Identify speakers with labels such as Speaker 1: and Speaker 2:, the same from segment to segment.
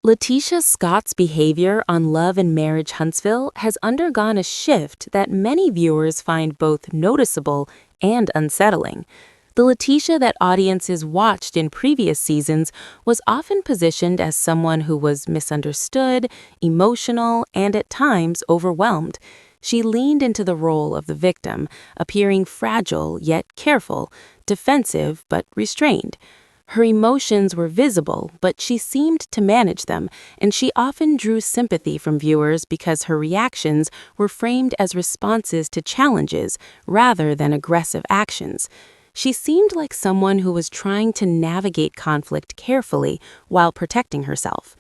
Speaker 1: Latisha Scott's behavior on Love and Marriage Huntsville has undergone a shift that many viewers find both noticeable and unsettling. The Leticia that audiences watched in previous seasons was often positioned as someone who was misunderstood, emotional, and at times overwhelmed. She leaned into the role of the victim, appearing fragile yet careful, defensive but restrained. Her emotions were visible, but she seemed to manage them, and she often drew sympathy from viewers because her reactions were framed as responses to challenges rather than aggressive actions. She seemed like someone who was trying to navigate conflict carefully while protecting herself.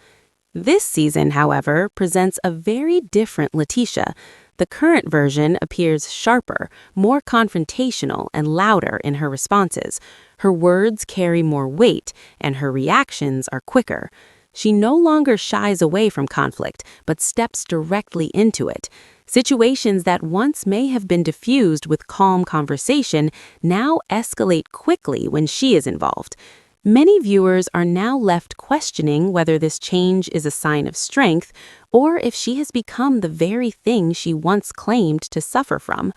Speaker 1: This season, however, presents a very different Leticia. The current version appears sharper, more confrontational, and louder in her responses. Her words carry more weight, and her reactions are quicker. She no longer shies away from conflict, but steps directly into it. Situations that once may have been diffused with calm conversation now escalate quickly when she is involved. Many viewers are now left questioning whether this change is a sign of strength or if she has become the very thing she once claimed to suffer from.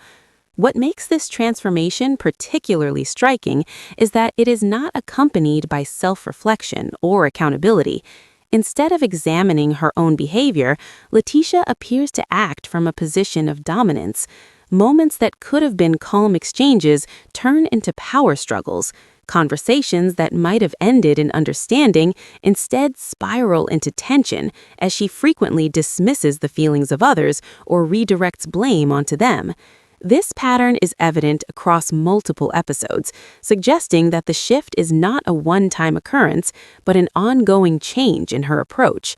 Speaker 1: What makes this transformation particularly striking is that it is not accompanied by self-reflection or accountability. Instead of examining her own behavior, Leticia appears to act from a position of dominance. Moments that could have been calm exchanges turn into power struggles. Conversations that might have ended in understanding instead spiral into tension as she frequently dismisses the feelings of others or redirects blame onto them. This pattern is evident across multiple episodes, suggesting that the shift is not a one-time occurrence, but an ongoing change in her approach.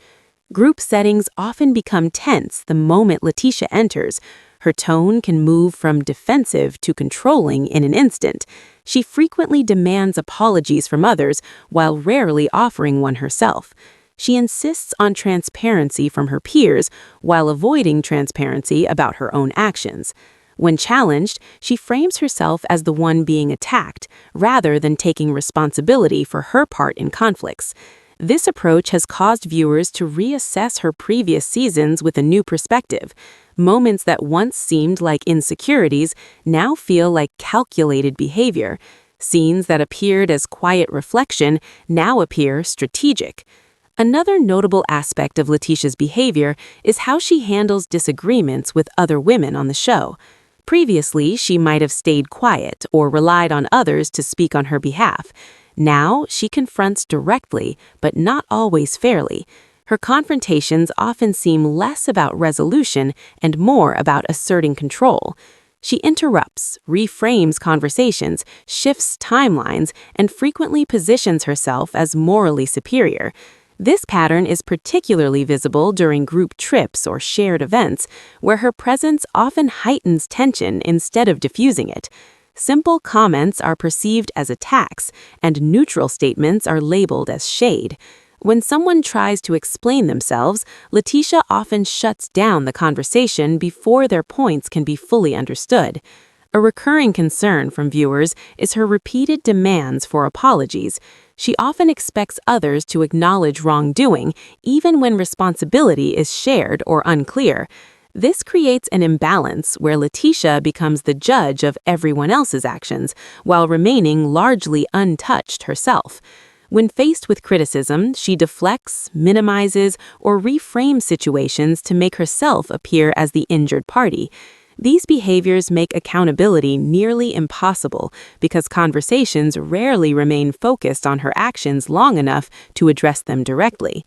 Speaker 1: Group settings often become tense the moment Leticia enters. Her tone can move from defensive to controlling in an instant. She frequently demands apologies from others while rarely offering one herself. She insists on transparency from her peers while avoiding transparency about her own actions. When challenged, she frames herself as the one being attacked, rather than taking responsibility for her part in conflicts. This approach has caused viewers to reassess her previous seasons with a new perspective. Moments that once seemed like insecurities now feel like calculated behavior. Scenes that appeared as quiet reflection now appear strategic. Another notable aspect of Leticia's behavior is how she handles disagreements with other women on the show. Previously, she might have stayed quiet or relied on others to speak on her behalf. Now, she confronts directly, but not always fairly. Her confrontations often seem less about resolution and more about asserting control. She interrupts, reframes conversations, shifts timelines, and frequently positions herself as morally superior. This pattern is particularly visible during group trips or shared events, where her presence often heightens tension instead of diffusing it. Simple comments are perceived as attacks, and neutral statements are labeled as shade. When someone tries to explain themselves, Leticia often shuts down the conversation before their points can be fully understood. A recurring concern from viewers is her repeated demands for apologies. She often expects others to acknowledge wrongdoing, even when responsibility is shared or unclear. This creates an imbalance where Leticia becomes the judge of everyone else's actions, while remaining largely untouched herself. When faced with criticism, she deflects, minimizes, or reframes situations to make herself appear as the injured party. These behaviors make accountability nearly impossible because conversations rarely remain focused on her actions long enough to address them directly.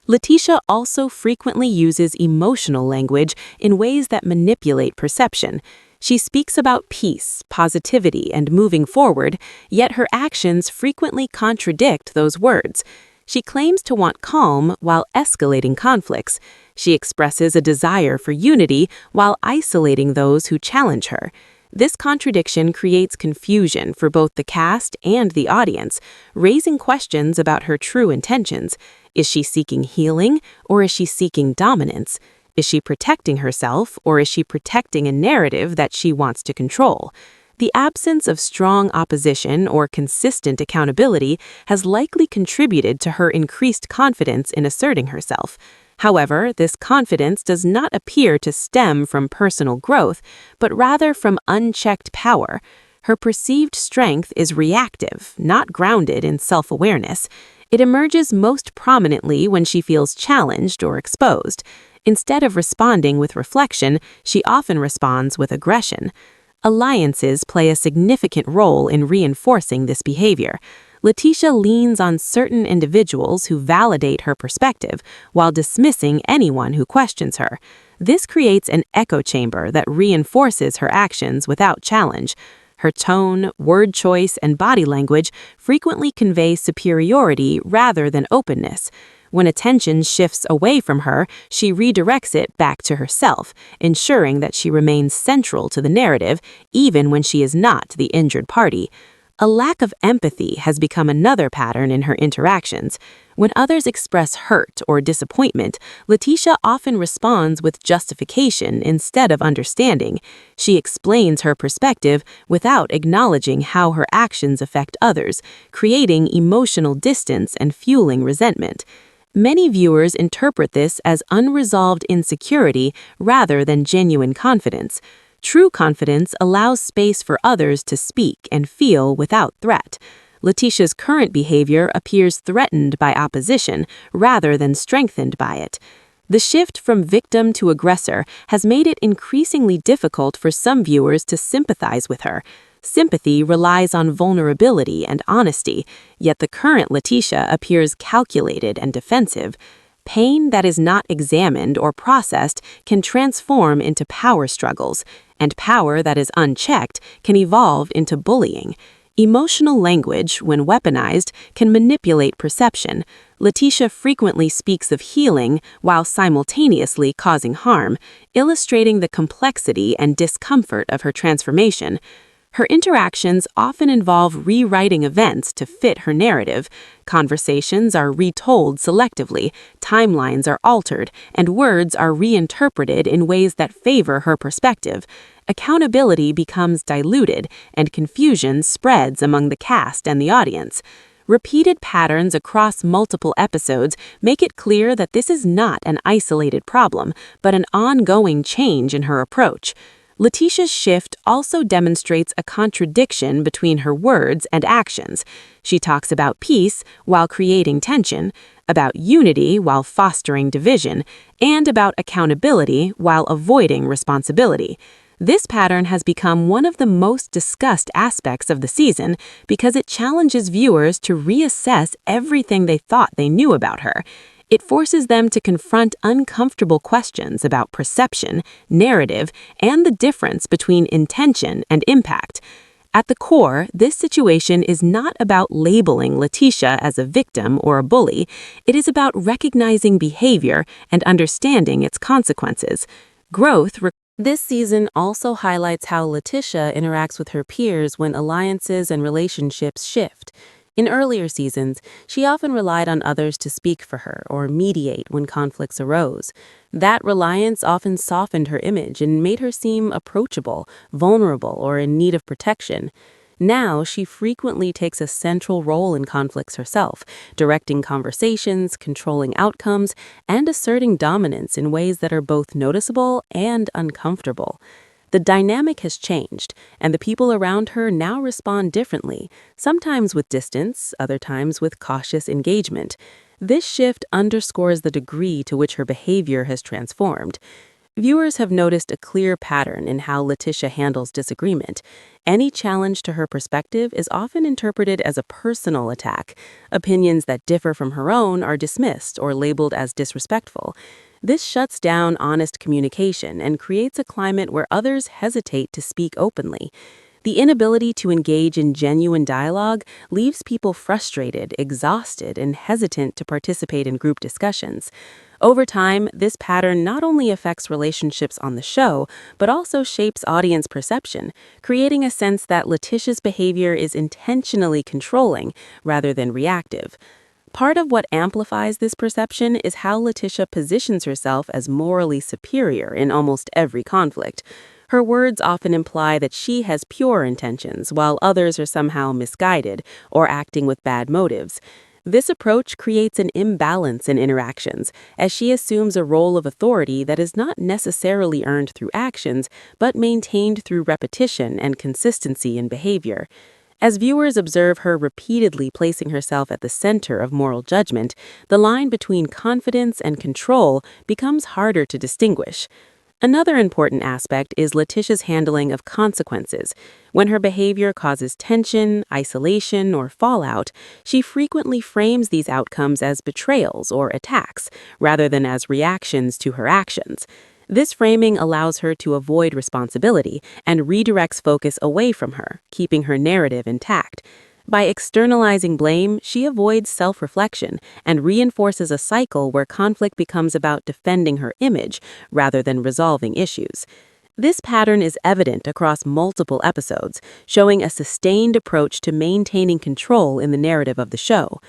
Speaker 1: Leticia also frequently uses emotional language in ways that manipulate perception. She speaks about peace, positivity, and moving forward, yet her actions frequently contradict those words. She claims to want calm while escalating conflicts. She expresses a desire for unity while isolating those who challenge her. This contradiction creates confusion for both the cast and the audience, raising questions about her true intentions. Is she seeking healing, or is she seeking dominance? Is she protecting herself, or is she protecting a narrative that she wants to control? The absence of strong opposition or consistent accountability has likely contributed to her increased confidence in asserting herself. However, this confidence does not appear to stem from personal growth, but rather from unchecked power. Her perceived strength is reactive, not grounded in self-awareness. It emerges most prominently when she feels challenged or exposed. Instead of responding with reflection, she often responds with aggression. Alliances play a significant role in reinforcing this behavior. Leticia leans on certain individuals who validate her perspective while dismissing anyone who questions her. This creates an echo chamber that reinforces her actions without challenge. Her tone, word choice, and body language frequently convey superiority rather than openness. When attention shifts away from her, she redirects it back to herself, ensuring that she remains central to the narrative even when she is not the injured party. A lack of empathy has become another pattern in her interactions. When others express hurt or disappointment, Leticia often responds with justification instead of understanding. She explains her perspective without acknowledging how her actions affect others, creating emotional distance and fueling resentment. Many viewers interpret this as unresolved insecurity rather than genuine confidence. True confidence allows space for others to speak and feel without threat. Leticia's current behavior appears threatened by opposition rather than strengthened by it. The shift from victim to aggressor has made it increasingly difficult for some viewers to sympathize with her. Sympathy relies on vulnerability and honesty, yet the current Leticia appears calculated and defensive. Pain that is not examined or processed can transform into power struggles, and power that is unchecked can evolve into bullying. Emotional language, when weaponized, can manipulate perception. Leticia frequently speaks of healing while simultaneously causing harm, illustrating the complexity and discomfort of her transformation. Her interactions often involve rewriting events to fit her narrative. Conversations are retold selectively, timelines are altered, and words are reinterpreted in ways that favor her perspective. Accountability becomes diluted, and confusion spreads among the cast and the audience. Repeated patterns across multiple episodes make it clear that this is not an isolated problem, but an ongoing change in her approach. Leticia's shift also demonstrates a contradiction between her words and actions. She talks about peace while creating tension, about unity while fostering division, and about accountability while avoiding responsibility. This pattern has become one of the most discussed aspects of the season because it challenges viewers to reassess everything they thought they knew about her. It forces them to confront uncomfortable questions about perception, narrative, and the difference between intention and impact. At the core, this situation is not about labeling Leticia as a victim or a bully. It is about recognizing behavior and understanding its consequences. This season also highlights how Leticia interacts with her peers when alliances and relationships shift. In earlier seasons, she often relied on others to speak for her or mediate when conflicts arose. That reliance often softened her image and made her seem approachable, vulnerable, or in need of protection. Now, she frequently takes a central role in conflicts herself, directing conversations, controlling outcomes, and asserting dominance in ways that are both noticeable and uncomfortable. The dynamic has changed, and the people around her now respond differently, sometimes with distance, other times with cautious engagement. This shift underscores the degree to which her behavior has transformed. Viewers have noticed a clear pattern in how Leticia handles disagreement. Any challenge to her perspective is often interpreted as a personal attack. Opinions that differ from her own are dismissed or labeled as disrespectful. This shuts down honest communication and creates a climate where others hesitate to speak openly. The inability to engage in genuine dialogue leaves people frustrated, exhausted, and hesitant to participate in group discussions. Over time, this pattern not only affects relationships on the show, but also shapes audience perception, creating a sense that Leticia's behavior is intentionally controlling rather than reactive. Part of what amplifies this perception is how Leticia positions herself as morally superior in almost every conflict. Her words often imply that she has pure intentions, while others are somehow misguided or acting with bad motives. This approach creates an imbalance in interactions, as she assumes a role of authority that is not necessarily earned through actions, but maintained through repetition and consistency in behavior. As viewers observe her repeatedly placing herself at the center of moral judgment, the line between confidence and control becomes harder to distinguish. Another important aspect is Leticia's handling of consequences. When her behavior causes tension, isolation, or fallout, she frequently frames these outcomes as betrayals or attacks, rather than as reactions to her actions. This framing allows her to avoid responsibility and redirects focus away from her, keeping her narrative intact. By externalizing blame, she avoids self-reflection and reinforces a cycle where conflict becomes about defending her image rather than resolving issues. This pattern is evident across multiple episodes, showing a sustained approach to maintaining control in the narrative of the show.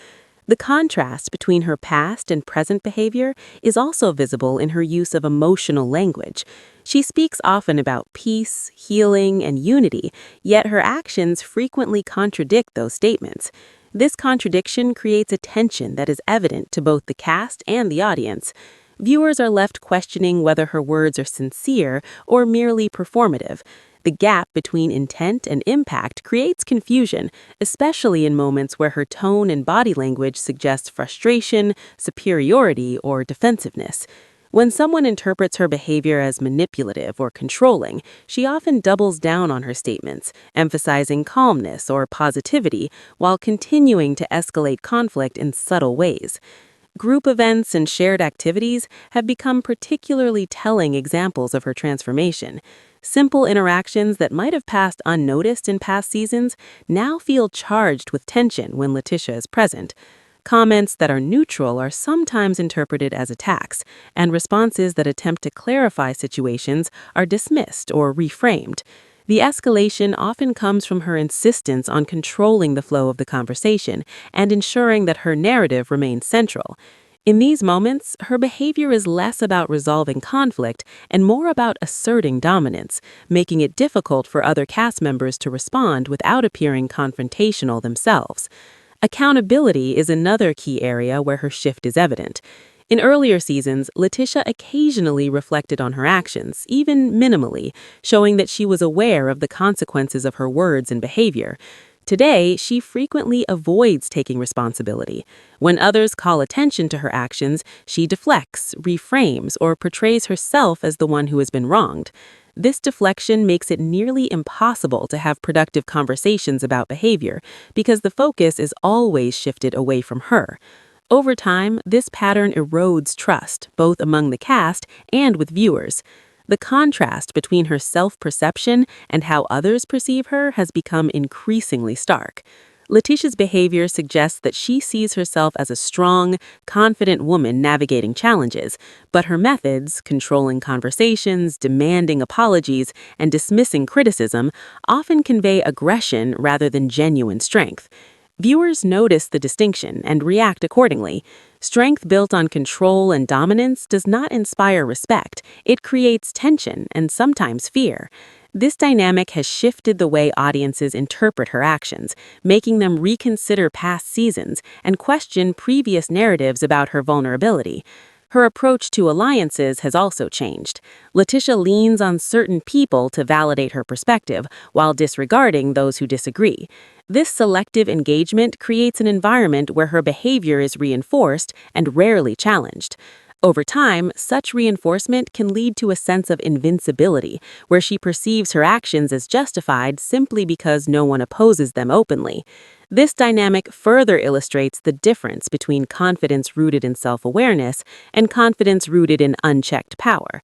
Speaker 1: The contrast between her past and present behavior is also visible in her use of emotional language. She speaks often about peace, healing, and unity, yet her actions frequently contradict those statements. This contradiction creates a tension that is evident to both the cast and the audience. Viewers are left questioning whether her words are sincere or merely performative. The gap between intent and impact creates confusion, especially in moments where her tone and body language suggest frustration, superiority, or defensiveness. When someone interprets her behavior as manipulative or controlling, she often doubles down on her statements, emphasizing calmness or positivity while continuing to escalate conflict in subtle ways. Group events and shared activities have become particularly telling examples of her transformation. Simple interactions that might have passed unnoticed in past seasons now feel charged with tension when Leticia is present. Comments that are neutral are sometimes interpreted as attacks, and responses that attempt to clarify situations are dismissed or reframed. The escalation often comes from her insistence on controlling the flow of the conversation and ensuring that her narrative remains central. In these moments, her behavior is less about resolving conflict and more about asserting dominance, making it difficult for other cast members to respond without appearing confrontational themselves. Accountability is another key area where her shift is evident. In earlier seasons, Leticia occasionally reflected on her actions, even minimally, showing that she was aware of the consequences of her words and behavior. Today, she frequently avoids taking responsibility. When others call attention to her actions, she deflects, reframes, or portrays herself as the one who has been wronged. This deflection makes it nearly impossible to have productive conversations about behavior because the focus is always shifted away from her. Over time, this pattern erodes trust, both among the cast and with viewers. The contrast between her self-perception and how others perceive her has become increasingly stark. Leticia's behavior suggests that she sees herself as a strong, confident woman navigating challenges, but her methods, controlling conversations, demanding apologies, and dismissing criticism, often convey aggression rather than genuine strength. Viewers notice the distinction and react accordingly. Strength built on control and dominance does not inspire respect. It creates tension and sometimes fear. This dynamic has shifted the way audiences interpret her actions, making them reconsider past seasons and question previous narratives about her vulnerability. Her approach to alliances has also changed. Leticia leans on certain people to validate her perspective, while disregarding those who disagree. This selective engagement creates an environment where her behavior is reinforced and rarely challenged. Over time, such reinforcement can lead to a sense of invincibility, where she perceives her actions as justified simply because no one opposes them openly. This dynamic further illustrates the difference between confidence rooted in self-awareness and confidence rooted in unchecked power.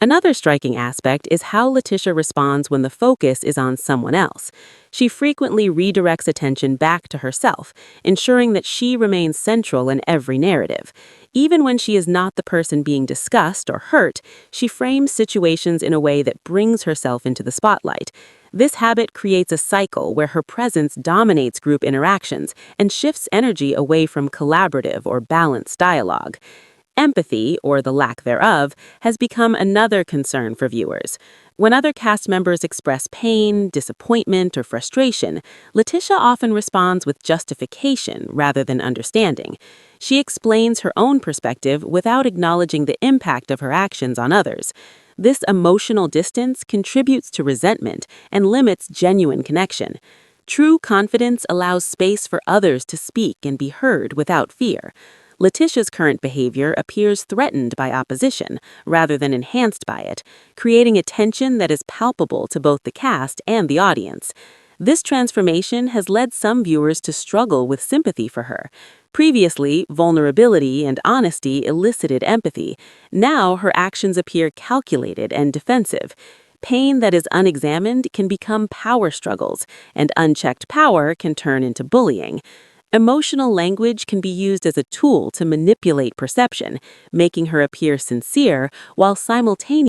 Speaker 1: Another striking aspect is how Leticia responds when the focus is on someone else. She frequently redirects attention back to herself, ensuring that she remains central in every narrative. Even when she is not the person being discussed or hurt, she frames situations in a way that brings herself into the spotlight. This habit creates a cycle where her presence dominates group interactions and shifts energy away from collaborative or balanced dialogue. Empathy, or the lack thereof, has become another concern for viewers. When other cast members express pain, disappointment, or frustration, Leticia often responds with justification rather than understanding. She explains her own perspective without acknowledging the impact of her actions on others. This emotional distance contributes to resentment and limits genuine connection. True confidence allows space for others to speak and be heard without fear. Leticia's current behavior appears threatened by opposition rather than enhanced by it, creating a tension that is palpable to both the cast and the audience. This transformation has led some viewers to struggle with sympathy for her. Previously, vulnerability and honesty elicited empathy. Now, her actions appear calculated and defensive. Pain that is unexamined can become power struggles, and unchecked power can turn into bullying. Emotional language can be used as a tool to manipulate perception, making her appear sincere while simultaneously